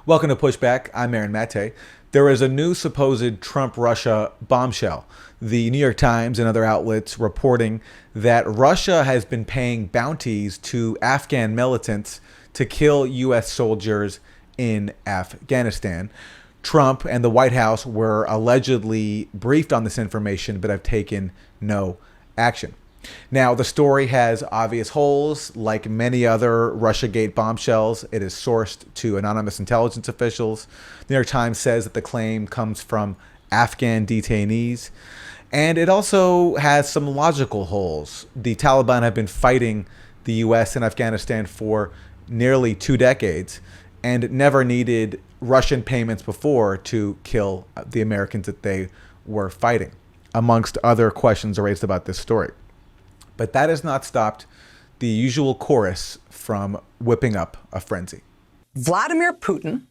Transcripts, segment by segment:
Welcome to Pushback. I'm Aaron Maté. There is a new supposed Trump-Russia bombshell. The New York Times and other outlets reporting that Russia has been paying bounties to Afghan militants to kill U.S. soldiers in Afghanistan. Trump and the White House were allegedly briefed on this information, but have taken no action. Now, the story has obvious holes. Like many other Russiagate bombshells, it is sourced to anonymous intelligence officials. The New York Times says that the claim comes from Afghan detainees. And it also has some logical holes. The Taliban have been fighting the U.S. in Afghanistan for nearly 2 decades and never needed Russian payments before to kill the Americans that they were fighting, amongst other questions raised about this story. But that has not stopped the usual chorus from whipping up a frenzy. Vladimir Putin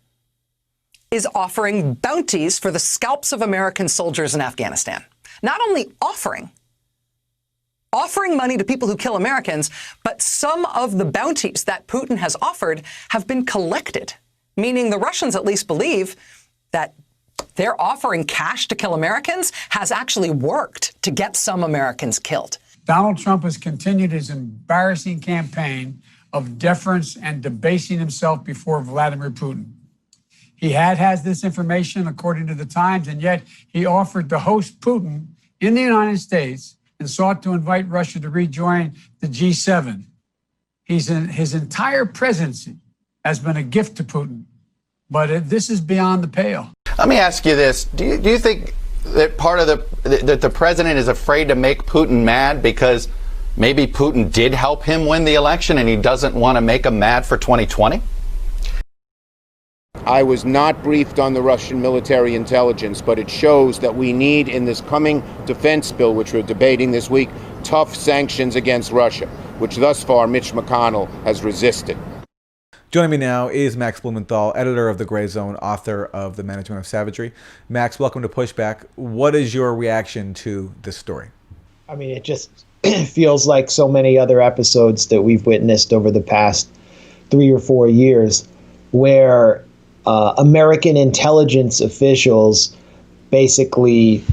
is offering bounties for the scalps of American soldiers in Afghanistan. Not only offering money to people who kill Americans, but some of the bounties that Putin has offered have been collected, meaning the Russians at least believe that their offering cash to kill Americans has actually worked to get some Americans killed. Donald Trump has continued his embarrassing campaign of deference and debasing himself before Vladimir Putin. He has this information, according to the Times, and yet he offered to host Putin in the United States and sought to invite Russia to rejoin the G7. His entire presidency has been a gift to Putin, but this is beyond the pale. Let me ask you this. Do you think that that the president is afraid to make Putin mad because maybe Putin did help him win the election and he doesn't want to make him mad for 2020? I was not briefed on the Russian military intelligence, but it shows that we need, in this coming defense bill, which we're debating this week, tough sanctions against Russia, which thus far Mitch McConnell has resisted. Joining me now is Max Blumenthal, editor of the Grayzone, author of the Management of Savagery. Max, welcome to Pushback. What is your reaction to this story? I mean, it just feels like so many other episodes that we've witnessed over the past 3 or 4 years, where American intelligence officials basically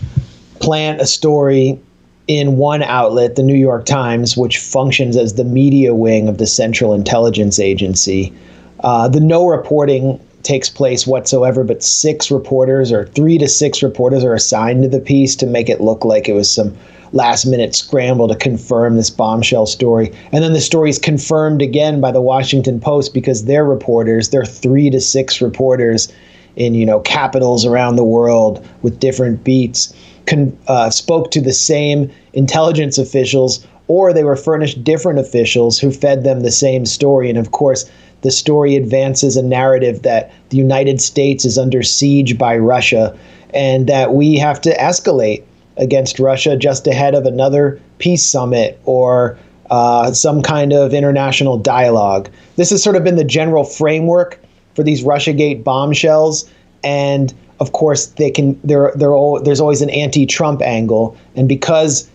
plant a story in one outlet, the New York Times, which functions as the media wing of the Central Intelligence Agency. The no reporting takes place whatsoever, but 6 reporters, or 3 to 6 reporters, are assigned to the piece to make it look like it was some last-minute scramble to confirm this bombshell story. And then the story is confirmed again by the Washington Post because their reporters, they're 3 to 6 reporters in, capitals around the world with different beats, spoke to the same intelligence officials, or they were furnished different officials who fed them the same story. And of course, the story advances a narrative that the United States is under siege by Russia and that we have to escalate against Russia just ahead of another peace summit or some kind of international dialogue. This has sort of been the general framework for these Russiagate bombshells. And of course, there's always an anti-Trump angle. And because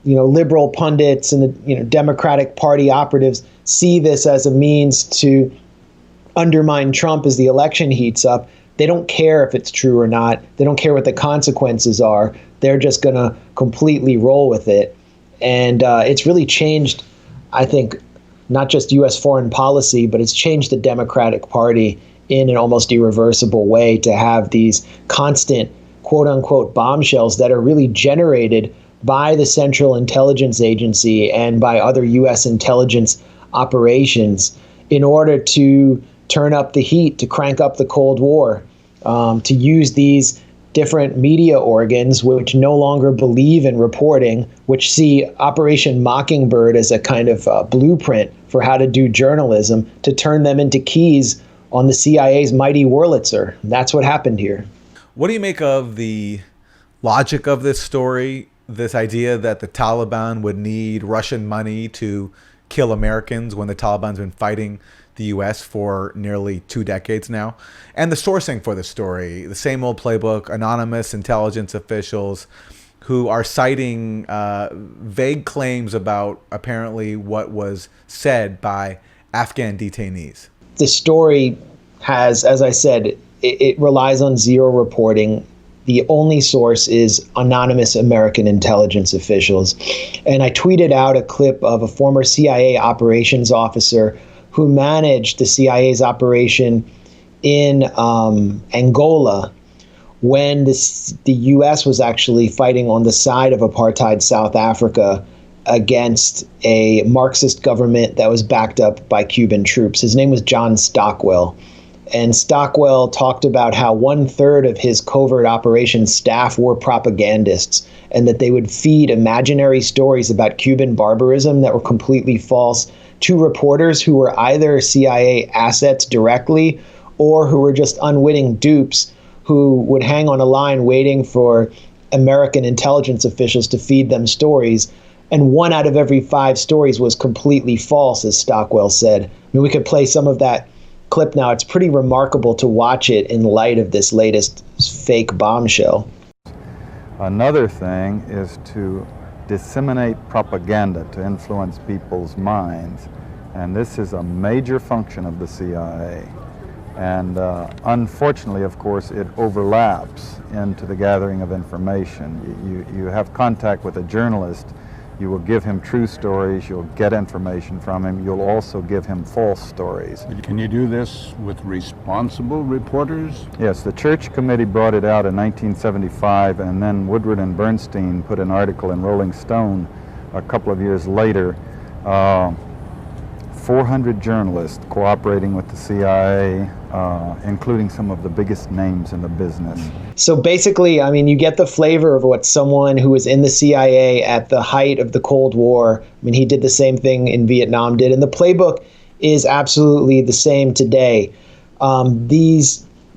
liberal pundits and the Democratic Party operatives see this as a means to undermine Trump as the election heats up, they don't care if it's true or not. They don't care what the consequences are. They're just going to completely roll with it. And it's really changed, I think, not just U.S. foreign policy, but it's changed the Democratic Party in an almost irreversible way to have these constant, quote unquote, bombshells that are really generated by the Central Intelligence Agency and by other U.S. intelligence operations in order to turn up the heat, to crank up the Cold War, to use these different media organs which no longer believe in reporting, which see Operation Mockingbird as a kind of blueprint for how to do journalism, to turn them into keys on the CIA's mighty Wurlitzer. That's what happened here. What do you make of the logic of this story? This idea that the Taliban would need Russian money to kill Americans when the Taliban's been fighting the U.S. for nearly 2 decades now. And the sourcing for the story, the same old playbook, anonymous intelligence officials who are citing vague claims about apparently what was said by Afghan detainees. The story has, as I said, it relies on zero reporting. The only source is anonymous American intelligence officials. And I tweeted out a clip of a former CIA operations officer who managed the CIA's operation in Angola when the U.S. was actually fighting on the side of apartheid South Africa against a Marxist government that was backed up by Cuban troops. His name was John Stockwell. And Stockwell talked about how 1/3 of his covert operations staff were propagandists, and that they would feed imaginary stories about Cuban barbarism that were completely false to reporters who were either CIA assets directly or who were just unwitting dupes who would hang on a line waiting for American intelligence officials to feed them stories. And 1 out of every 5 stories was completely false, as Stockwell said. I mean, we could play some of that clip now. It's pretty remarkable to watch it in light of this latest fake bombshell. Another thing is to disseminate propaganda to influence people's minds. And this is a major function of the CIA. And unfortunately, of course, it overlaps into the gathering of information. You have contact with a journalist, you will give him true stories, you'll get information from him, you'll also give him false stories. Can you do this with responsible reporters? Yes, the Church Committee brought it out in 1975, and then Woodward and Bernstein put an article in Rolling Stone a couple of years later. 400 journalists cooperating with the CIA, including some of the biggest names in the business. So basically, I mean, you get the flavor of what someone who was in the CIA at the height of the Cold War, I mean, he did the same thing in Vietnam did, and the playbook is absolutely the same today.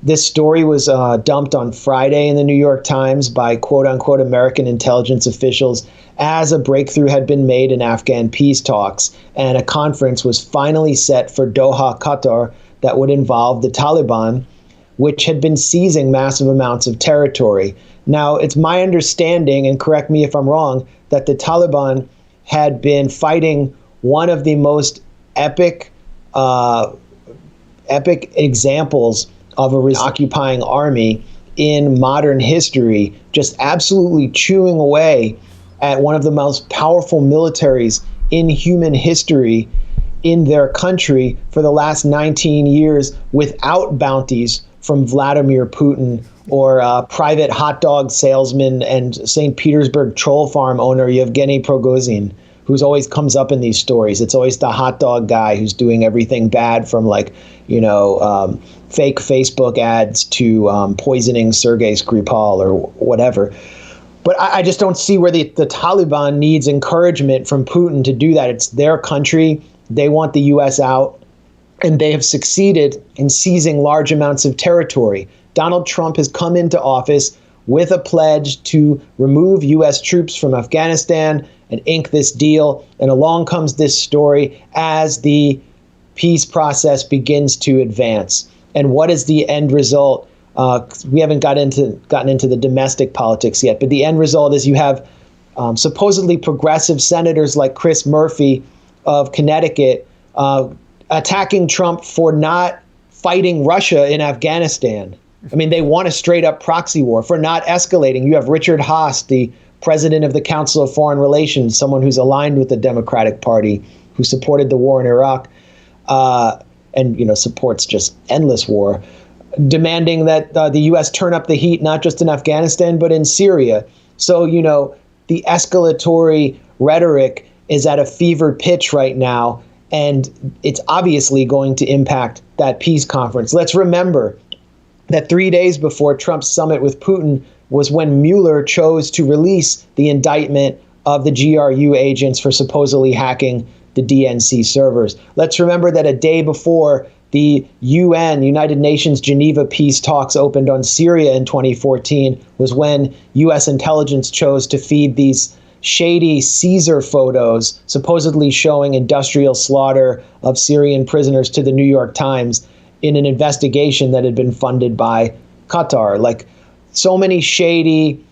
This story was dumped on Friday in the New York Times by quote-unquote American intelligence officials as a breakthrough had been made in Afghan peace talks, and a conference was finally set for Doha, Qatar, that would involve the Taliban, which had been seizing massive amounts of territory. Now, it's my understanding, and correct me if I'm wrong, that the Taliban had been fighting one of the most epic examples of a occupying army in modern history, just absolutely chewing away at one of the most powerful militaries in human history in their country for the last 19 years without bounties from Vladimir Putin or private hot dog salesman and St. Petersburg troll farm owner Yevgeny Prigozhin, who's always comes up in these stories. It's always the hot dog guy who's doing everything bad, from fake Facebook ads to poisoning Sergei Skripal or whatever. But I just don't see where the Taliban needs encouragement from Putin to do that. It's their country. They want the U.S. out, and they have succeeded in seizing large amounts of territory. Donald Trump has come into office with a pledge to remove U.S. troops from Afghanistan and ink this deal. And along comes this story as the peace process begins to advance. And what is the end result? We haven't gotten into the domestic politics yet, but the end result is you have supposedly progressive senators like Chris Murphy of Connecticut attacking Trump for not fighting Russia in Afghanistan. I mean, they want a straight up proxy war, for not escalating. You have Richard Haas, the president of the Council of Foreign Relations, someone who's aligned with the Democratic Party, who supported the war in Iraq, and supports just endless war, demanding that the U.S. turn up the heat, not just in Afghanistan, but in Syria. So, the escalatory rhetoric is at a fever pitch right now, and it's obviously going to impact that peace conference. Let's remember that 3 days before Trump's summit with Putin was when Mueller chose to release the indictment of the GRU agents for supposedly hacking the DNC servers. Let's remember that a day before the UN, United Nations Geneva peace talks opened on Syria in 2014 was when U.S. intelligence chose to feed these shady Caesar photos, supposedly showing industrial slaughter of Syrian prisoners, to the New York Times in an investigation that had been funded by Qatar. Like, so many shady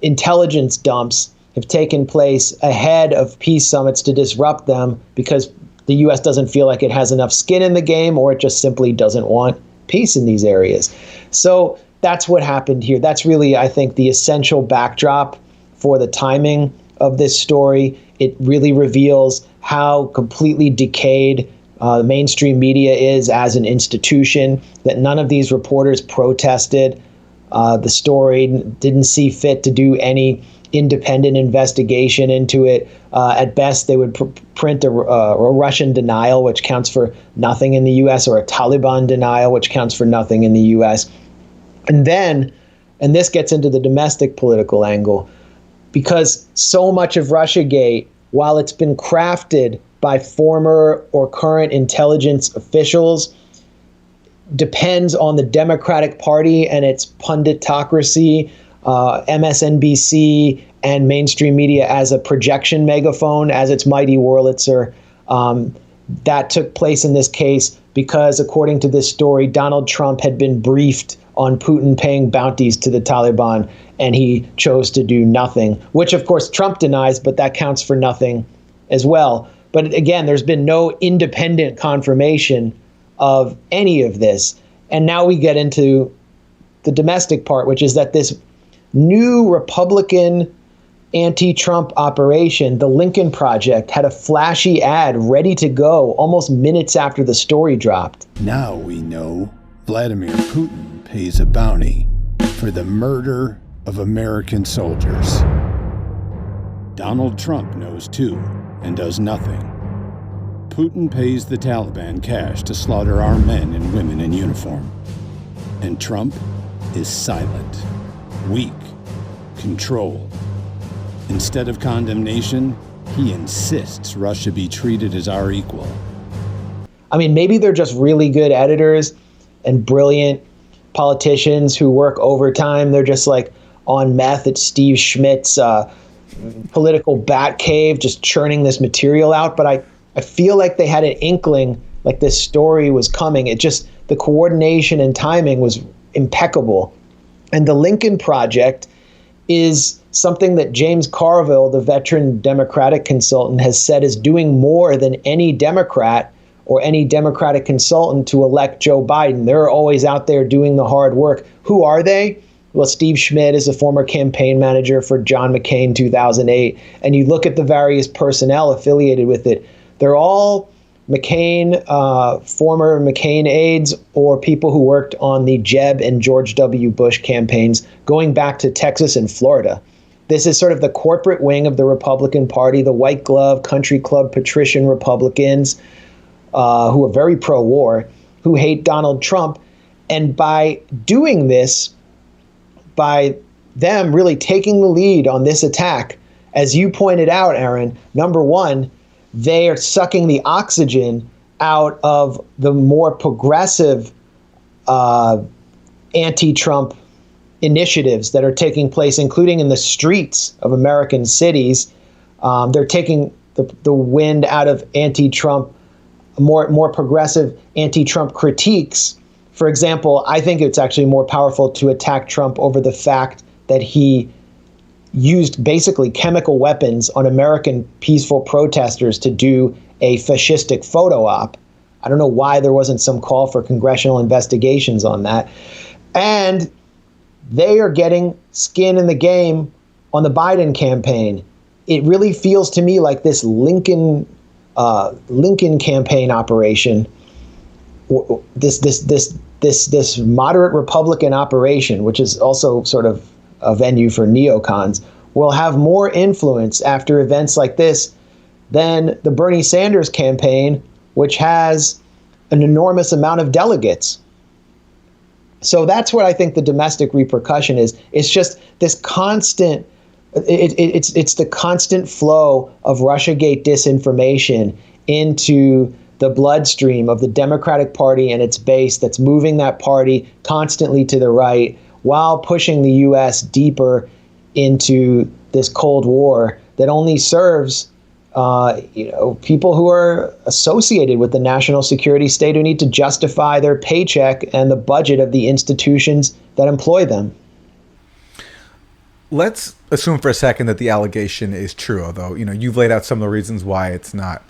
intelligence dumps have taken place ahead of peace summits to disrupt them, because the U.S. doesn't feel like it has enough skin in the game, or it just simply doesn't want peace in these areas. So that's what happened here. That's really, I think, the essential backdrop for the timing of this story. It really reveals how completely decayed mainstream media is as an institution, that none of these reporters protested the story, didn't see fit to do any independent investigation into it. At best, they would print a Russian denial, which counts for nothing in the U.S., or a Taliban denial, which counts for nothing in the U.S. And then, and this gets into the domestic political angle, because so much of Russiagate, while it's been crafted by former or current intelligence officials, depends on the Democratic Party and its punditocracy, MSNBC and mainstream media as a projection megaphone, as its mighty Wurlitzer. That took place in this case because, according to this story, Donald Trump had been briefed on Putin paying bounties to the Taliban, and he chose to do nothing, which, of course, Trump denies, but that counts for nothing as well. But again, there's been no independent confirmation of any of this. And now we get into the domestic part, which is that this new Republican anti-Trump operation, the Lincoln Project, had a flashy ad ready to go almost minutes after the story dropped. Now we know Vladimir Putin pays a bounty for the murder of American soldiers. Donald Trump knows too, and does nothing. Putin pays the Taliban cash to slaughter our men and women in uniform. And Trump is silent, weak, controlled. Instead of condemnation, he insists Russia be treated as our equal. I mean, maybe they're just really good editors and brilliant politicians who work overtime. They're just like on meth at Steve Schmidt's political bat cave, just churning this material out. But I feel like they had an inkling like this story was coming. It just, the coordination and timing was impeccable. And the Lincoln Project is something that James Carville, the veteran Democratic consultant, has said is doing more than any Democrat or any Democratic consultant to elect Joe Biden. They're always out there doing the hard work. Who are they? Well, Steve Schmidt is a former campaign manager for John McCain 2008. And you look at the various personnel affiliated with it, they're all McCain, former McCain aides, or people who worked on the Jeb and George W. Bush campaigns going back to Texas and Florida. This is sort of the corporate wing of the Republican Party, the white glove, country club, patrician Republicans who are very pro-war, who hate Donald Trump. And by doing this, by them really taking the lead on this attack, as you pointed out, Aaron, number one, they are sucking the oxygen out of the more progressive anti-Trump initiatives that are taking place, including in the streets of American cities. They're taking the wind out of anti-Trump, more progressive anti-Trump critiques. For example, I think it's actually more powerful to attack Trump over the fact that he used basically chemical weapons on American peaceful protesters to do a fascistic photo op. I don't know why there wasn't some call for congressional investigations on that. And they are getting skin in the game on the Biden campaign. It really feels to me like this Lincoln campaign operation, this moderate Republican operation, which is also sort of a venue for neocons, will have more influence after events like this than the Bernie Sanders campaign, which has an enormous amount of delegates. So that's what I think the domestic repercussion is. It's just this constant, it's the constant flow of Russiagate disinformation into the bloodstream of the Democratic Party and its base that's moving that party constantly to the right, while pushing the U.S. deeper into this Cold War that only serves people who are associated with the national security state, who need to justify their paycheck and the budget of the institutions that employ them. Let's assume for a second that the allegation is true, although you've laid out some of the reasons why it's not.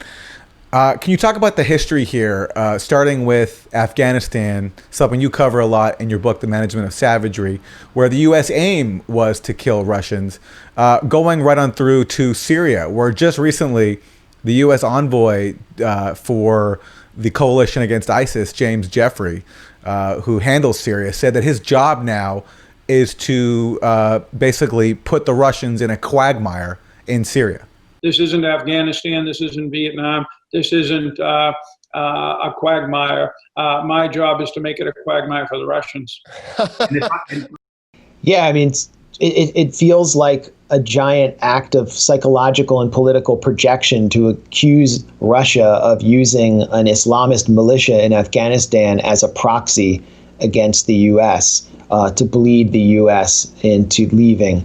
Can you talk about the history here, starting with Afghanistan, something you cover a lot in your book, The Management of Savagery, where the U.S. aim was to kill Russians, going right on through to Syria, where just recently the U.S. envoy for the coalition against ISIS, James Jeffrey, who handles Syria, said that his job now is to basically put the Russians in a quagmire in Syria. This isn't Afghanistan. This isn't Vietnam. This isn't a quagmire. My job is to make it a quagmire for the Russians. Yeah, I mean, it feels like a giant act of psychological and political projection to accuse Russia of using an Islamist militia in Afghanistan as a proxy against the U.S. To bleed the U.S. into leaving.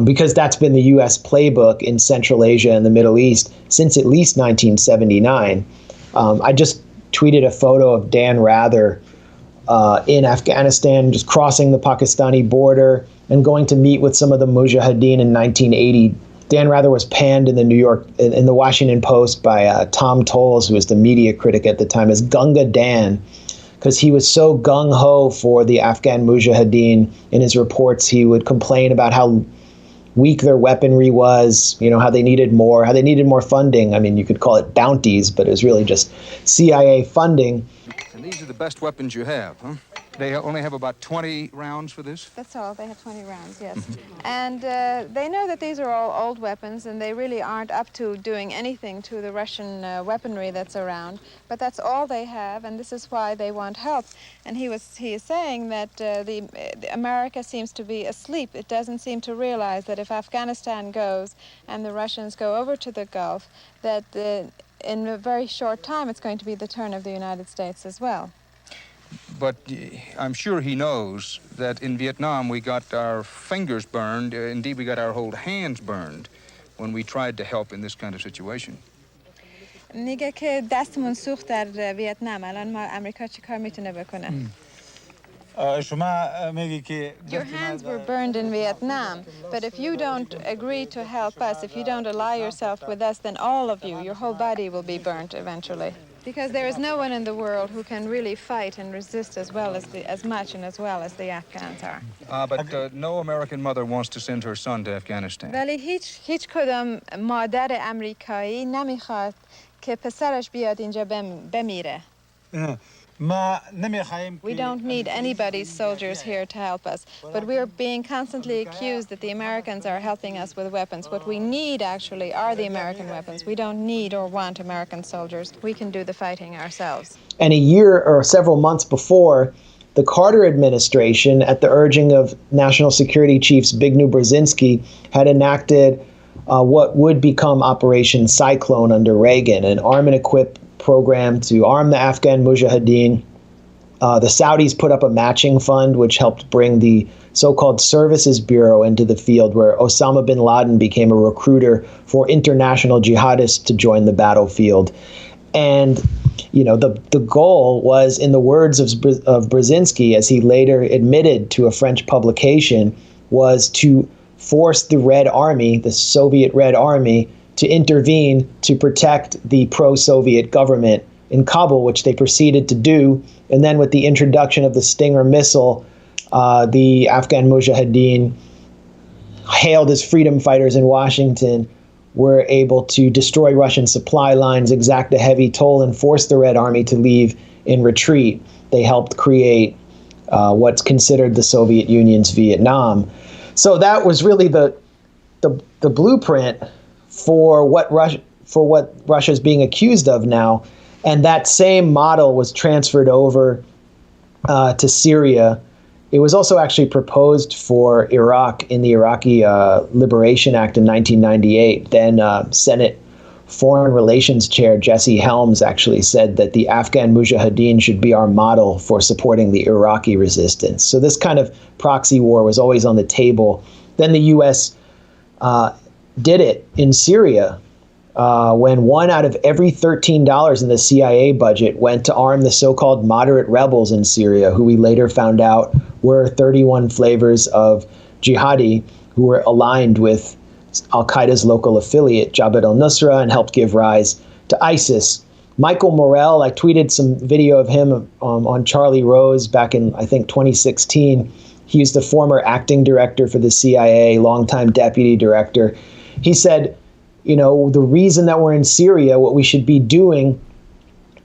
Because that's been the U.S. playbook in Central Asia and the Middle East since at least 1979. I just tweeted a photo of Dan Rather in Afghanistan, just crossing the Pakistani border and going to meet with some of the Mujahideen in 1980. Dan Rather was panned in the Washington Post by Tom Tolles, who was the media critic at the time, as Gunga Dan, because he was so gung-ho for the Afghan Mujahideen. In his reports, he would complain about how weak their weaponry was, how they needed more funding. I mean, you could call it bounties, but it was really just CIA funding. And these are the best weapons you have, huh? They only have about 20 rounds for this? That's all. They have 20 rounds, yes. And they know that these are all old weapons, and they really aren't up to doing anything to the Russian weaponry that's around. But that's all they have, and this is why they want help. And he is saying that America seems to be asleep. It doesn't seem to realize that if Afghanistan goes and the Russians go over to the Gulf, that in a very short time it's going to be the turn of the United States as well. But I'm sure he knows that in Vietnam we got our fingers burned, indeed we got our whole hands burned when we tried to help in this kind of situation. میگه که دستمون سوخت در ویتنام الان ما آمریکا چیکار میتونه بکنه؟ Your hands were burned in Vietnam, but if you don't agree to help us, if you don't ally yourself with us, then all of you, your whole body will be burnt eventually. Because there is no one in the world who can really fight and resist as much and as well as the Afghans are. But no American mother wants to send her son to Afghanistan. ولی هیچ کدام مادر امریکایی نمیخواد که پسرش بیاد اینجا بمیره. We don't need anybody's soldiers here to help us, but we are being constantly accused that the Americans are helping us with weapons. What we need actually are the American weapons. We don't need or want American soldiers. We can do the fighting ourselves. And a year or several months before, the Carter administration, at the urging of National Security Chiefs Zbigniew Brzezinski, had enacted what would become Operation Cyclone under Reagan, an arm and equip program to arm the Afghan Mujahideen. The Saudis put up a matching fund, which helped bring the so-called Services Bureau into the field, where Osama bin Laden became a recruiter for international jihadists to join the battlefield. And, the goal was, in the words of Brzezinski, as he later admitted to a French publication, was to force the Red Army, the Soviet Red Army, to intervene to protect the pro-Soviet government in Kabul, which they proceeded to do. And then with the introduction of the Stinger missile, the Afghan Mujahideen, hailed as freedom fighters in Washington, were able to destroy Russian supply lines, exact a heavy toll, and force the Red Army to leave in retreat. They helped create what's considered the Soviet Union's Vietnam. So that was really the blueprint for what Russia's being accused of now. And that same model was transferred over to Syria. It was also actually proposed for Iraq in the Iraqi Liberation Act in 1998. Then Senate Foreign Relations Chair Jesse Helms actually said that the Afghan Mujahideen should be our model for supporting the Iraqi resistance. So this kind of proxy war was always on the table. Then the U.S. Did it in Syria when $1 out of every $13 in the CIA budget went to arm the so-called moderate rebels in Syria, who we later found out were 31 flavors of jihadi who were aligned with al-Qaeda's local affiliate, Jabhat al-Nusra, and helped give rise to ISIS. Michael Morell, I tweeted some video of him on Charlie Rose back in, I think, 2016. He's the former acting director for the CIA, longtime deputy director. He said, you know, the reason that we're in Syria, what we should be doing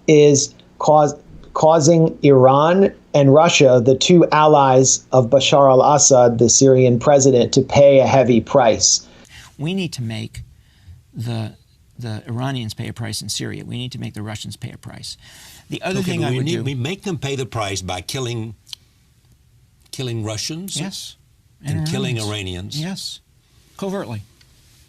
is causing Iran and Russia, the two allies of Bashar al-Assad, the Syrian president, to pay a heavy price. We need to make the Iranians pay a price in Syria. We need to make the Russians pay a price. The other thing I would do... We make them pay the price by killing Russians? Yes. And killing Iranians? Yes. Covertly.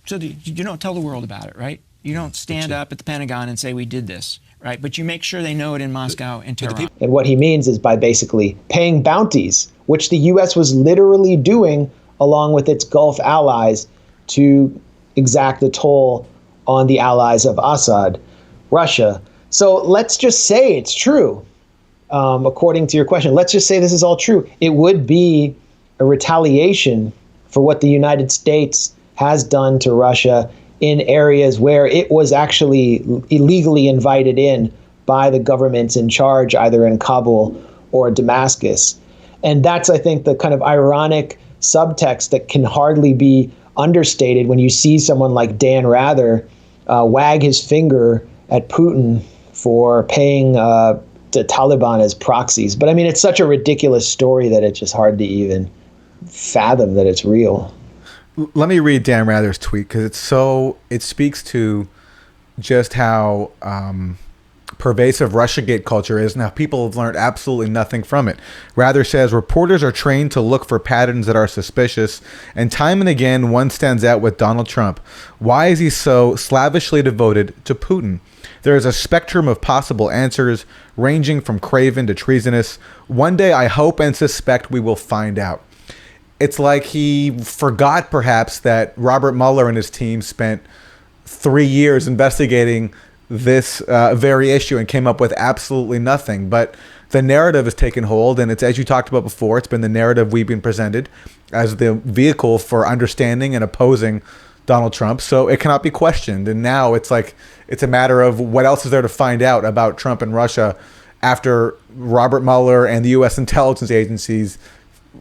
So you don't tell the world about it, right? You don't stand up at the Pentagon and say, we did this, right? But you make sure they know it in Moscow and Tehran. And what he means is by basically paying bounties, which the U.S. was literally doing along with its Gulf allies to exact the toll on the allies of Assad, Russia. So let's just say it's true. According to your question, let's just say this is all true. It would be a retaliation for what the United States has done to Russia in areas where it was actually illegally invited in by the governments in charge, either in Kabul or Damascus. And that's, I think, the kind of ironic subtext that can hardly be understated when you see someone like Dan Rather wag his finger at Putin for paying the Taliban as proxies. But I mean, it's such a ridiculous story that it's just hard to even fathom that it's real. Let me read Dan Rather's tweet because it speaks to just how pervasive Russiagate culture is and how people have learned absolutely nothing from it. Rather says, reporters are trained to look for patterns that are suspicious, and time and again one stands out with Donald Trump. Why is he so slavishly devoted to Putin? There is a spectrum of possible answers, ranging from craven to treasonous. One day I hope and suspect we will find out. It's like he forgot, perhaps, that Robert Mueller and his team spent 3 years investigating this very issue and came up with absolutely nothing. But the narrative has taken hold, and it's, as you talked about before, it's been the narrative we've been presented as the vehicle for understanding and opposing Donald Trump. So it cannot be questioned. And now it's like it's a matter of what else is there to find out about Trump and Russia after Robert Mueller and the U.S. intelligence agencies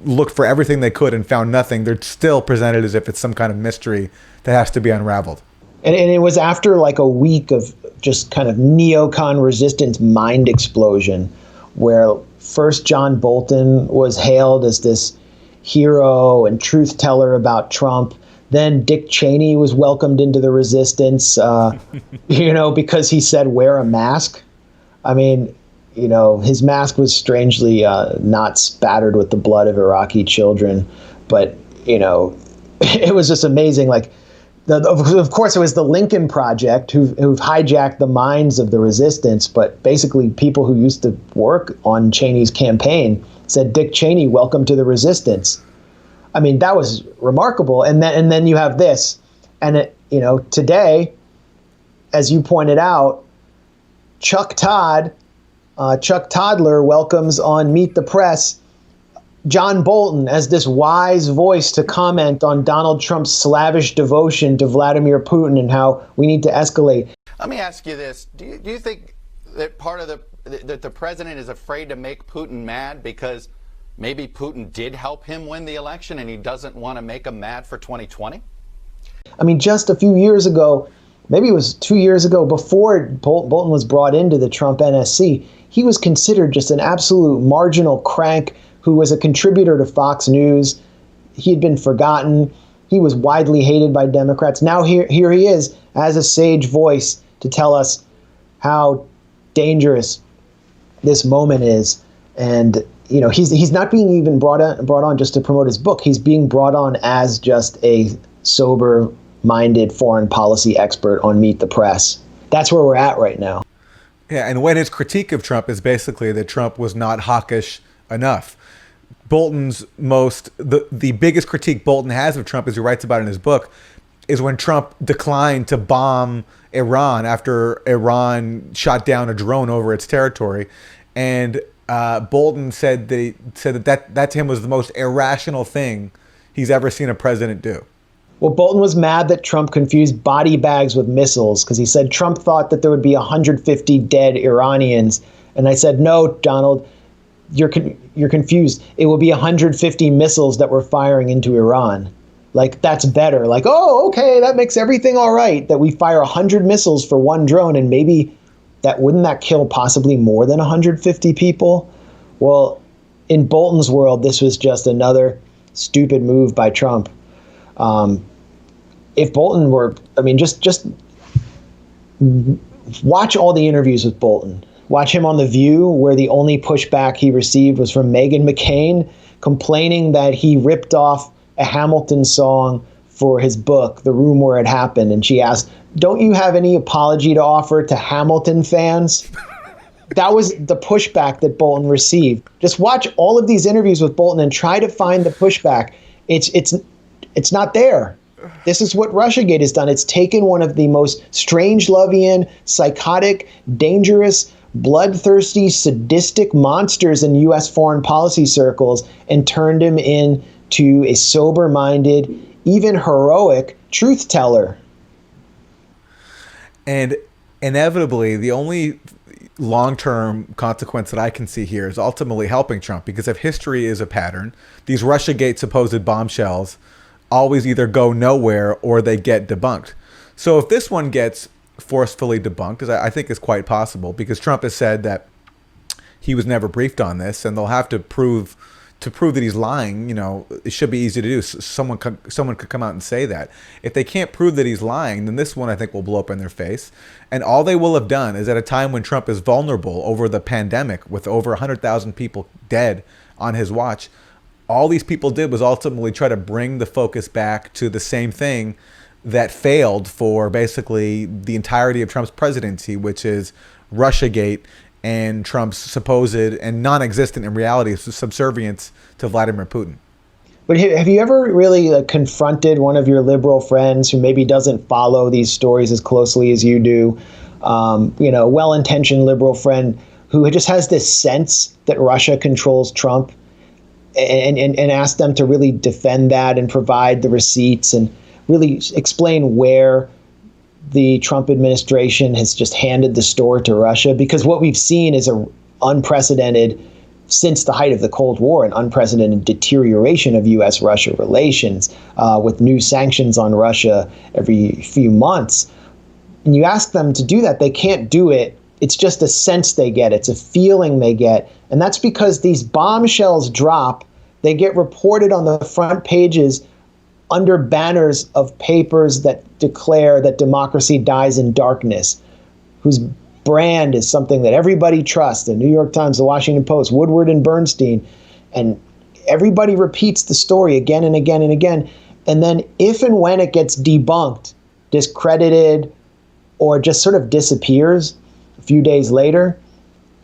looked for everything they could and found nothing. They're still presented as if it's some kind of mystery that has to be unraveled. And it was after like a week of just kind of neocon resistance mind explosion, where first John Bolton was hailed as this hero and truth teller about Trump. Then Dick Cheney was welcomed into the resistance, because he said wear a mask. I mean, his mask was strangely not spattered with the blood of Iraqi children, but it was just amazing. Like, of course, it was the Lincoln Project who've hijacked the minds of the resistance, but basically people who used to work on Cheney's campaign said, Dick Cheney, welcome to the resistance. I mean, that was remarkable. And then you have this, and today, as you pointed out, Chuck Toddler welcomes on Meet the Press John Bolton as this wise voice to comment on Donald Trump's slavish devotion to Vladimir Putin and how we need to escalate. Let me ask you this. Do you think that part of that the president is afraid to make Putin mad because maybe Putin did help him win the election and he doesn't want to make him mad for 2020? I mean, just a few years ago, maybe it was 2 years ago, before Bolton was brought into the Trump NSC, he was considered just an absolute marginal crank who was a contributor to Fox News. He had been forgotten. He was widely hated by Democrats. Now here he is as a sage voice to tell us how dangerous this moment is. And he's not being even brought on just to promote his book. He's being brought on as just a sober-minded foreign policy expert on Meet the Press. That's where we're at right now. Yeah, and when his critique of Trump is basically that Trump was not hawkish enough. Bolton's the biggest critique Bolton has of Trump, as he writes about in his book, is when Trump declined to bomb Iran after Iran shot down a drone over its territory. And Bolton said that to him was the most irrational thing he's ever seen a president do. Well, Bolton was mad that Trump confused body bags with missiles because he said Trump thought that there would be 150 dead Iranians. And I said, no, Donald, you're confused. It will be 150 missiles that we're firing into Iran. Like, that's better. Like, oh, okay, that makes everything all right, that we fire 100 missiles for one drone, and maybe wouldn't that kill possibly more than 150 people? Well, in Bolton's world, this was just another stupid move by Trump. If Bolton were, I mean, just watch all the interviews with Bolton. Watch him on The View, where the only pushback he received was from Meghan McCain, complaining that he ripped off a Hamilton song for his book, The Room Where It Happened. And she asked, don't you have any apology to offer to Hamilton fans? That was the pushback that Bolton received. Just watch all of these interviews with Bolton and try to find the pushback. It's not there. This is what Russiagate has done. It's taken one of the most strange-lovian, psychotic, dangerous, bloodthirsty, sadistic monsters in U.S. foreign policy circles and turned him into a sober-minded, even heroic truth teller. And inevitably, the only long-term consequence that I can see here is ultimately helping Trump, because if history is a pattern, these Russiagate supposed bombshells always either go nowhere or they get debunked. So if this one gets forcefully debunked, as I think is quite possible, because Trump has said that he was never briefed on this, and they'll have to prove that he's lying. You know, it should be easy to do. Someone could come out and say that. If they can't prove that he's lying, then this one I think will blow up in their face. And all they will have done is, at a time when Trump is vulnerable over the pandemic, with over 100,000 people dead on his watch, all these people did was ultimately try to bring the focus back to the same thing that failed for basically the entirety of Trump's presidency, which is Russiagate and Trump's supposed and non-existent in reality subservience to Vladimir Putin. But have you ever really confronted one of your liberal friends who maybe doesn't follow these stories as closely as you do? Well-intentioned liberal friend who just has this sense that Russia controls Trump, and ask them to really defend that and provide the receipts and really explain where the Trump administration has just handed the store to Russia? Because what we've seen is an unprecedented, since the height of the Cold War, an unprecedented deterioration of U.S.-Russia relations, with new sanctions on Russia every few months. And you ask them to do that, they can't do it. It's just a sense they get. It's a feeling they get. And that's because these bombshells drop. They get reported on the front pages under banners of papers that declare that democracy dies in darkness, whose brand is something that everybody trusts. The New York Times, the Washington Post, Woodward and Bernstein. And everybody repeats the story again and again and again. And then if and when it gets debunked, discredited, or just sort of disappears a few days later,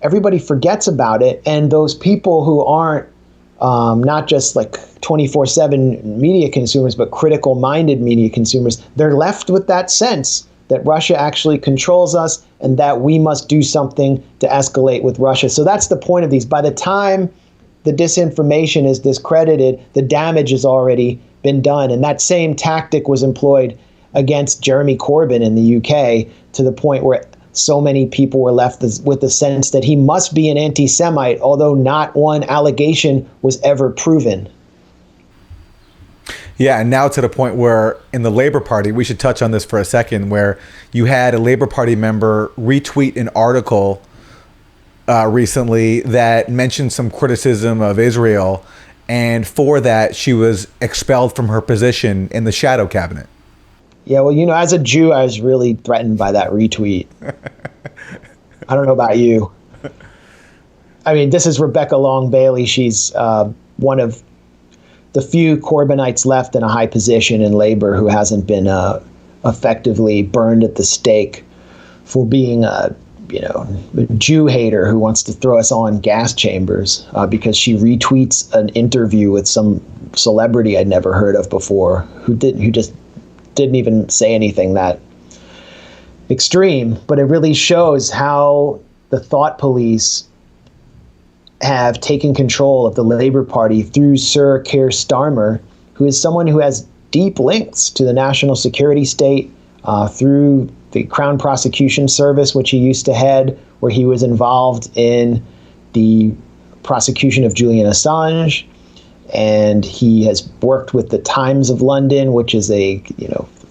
everybody forgets about it. And those people who aren't not just like 24/7 media consumers, but critical-minded media consumers, they're left with that sense that Russia actually controls us and that we must do something to escalate with Russia. So that's the point of these. By the time the disinformation is discredited, the damage has already been done. And that same tactic was employed against Jeremy Corbyn in the UK, to the point where so many people were left with the sense that he must be an anti-Semite, although not one allegation was ever proven. Yeah, and now to the point where in the Labour Party, we should touch on this for a second, where you had a Labour Party member retweet an article recently that mentioned some criticism of Israel, and for that she was expelled from her position in the shadow cabinet. Yeah, well, as a Jew, I was really threatened by that retweet. I don't know about you. I mean, this is Rebecca Long Bailey. She's one of the few Corbynites left in a high position in labor who hasn't been effectively burned at the stake for being a Jew hater who wants to throw us all in gas chambers, because she retweets an interview with some celebrity I'd never heard of before, who just didn't even say anything that extreme. But it really shows how the thought police have taken control of the Labour Party through Sir Keir Starmer, who is someone who has deep links to the national security state through the Crown Prosecution Service, which he used to head, where he was involved in the prosecution of Julian Assange. And he has worked with the Times of London, which is a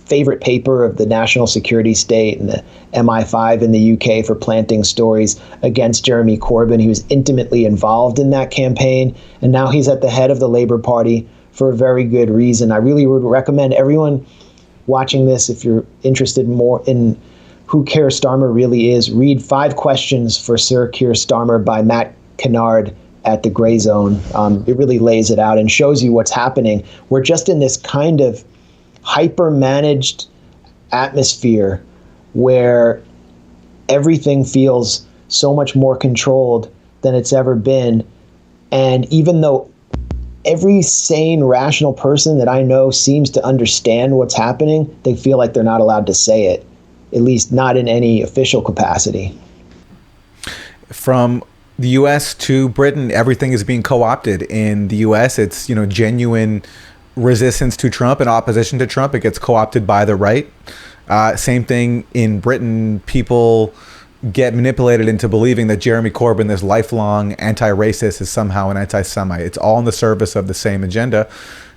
favorite paper of the national security state, and the MI5 in the UK for planting stories against Jeremy Corbyn. He was intimately involved in that campaign, and now he's at the head of the Labour Party for a very good reason. I really would recommend everyone watching this, if you're interested more in who Keir Starmer really is, read 5 Questions for Sir Keir Starmer by Matt Kennard at the Grayzone. It really lays it out and shows you what's happening. We're just in this kind of hyper-managed atmosphere where everything feels so much more controlled than it's ever been. And even though every sane, rational person that I know seems to understand what's happening, they feel like they're not allowed to say it, at least not in any official capacity. From the U.S. to Britain, everything is being co-opted. In the U.S., it's genuine resistance to Trump and opposition to Trump. It gets co-opted by the right. Same thing in Britain. People get manipulated into believing that Jeremy Corbyn, this lifelong anti-racist, is somehow an anti-Semite. It's all in the service of the same agenda.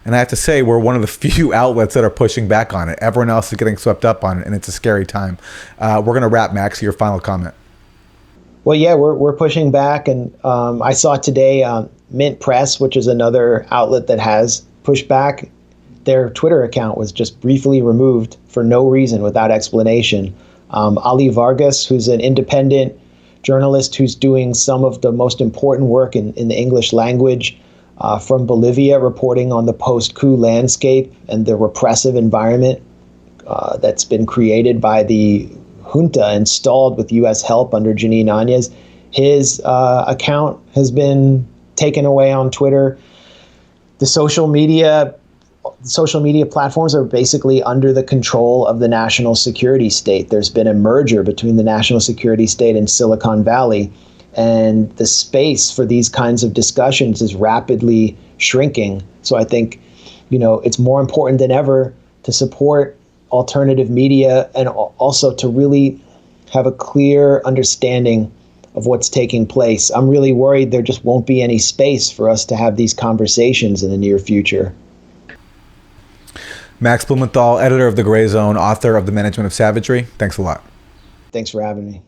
And I have to say, we're one of the few outlets that are pushing back on it. Everyone else is getting swept up on it, and it's a scary time. We're going to wrap, Max. Your final comment. Well, yeah, we're pushing back. And I saw today Mint Press, which is another outlet that has Pushback, their Twitter account was just briefly removed for no reason, without explanation. Ali Vargas, who's an independent journalist who's doing some of the most important work in the English language from Bolivia, reporting on the post-coup landscape and the repressive environment that's been created by the junta installed with U.S. help under Janine Áñez. His account has been taken away on Twitter. The social media platforms are basically under the control of the national security state. There's been a merger between the national security state and Silicon Valley, and the space for these kinds of discussions is rapidly shrinking. So I think, it's more important than ever to support alternative media and also to really have a clear understanding of what's taking place. I'm really worried there just won't be any space for us to have these conversations in the near future. Max Blumenthal, editor of The Grayzone, author of The Management of Savagery. Thanks a lot. Thanks for having me.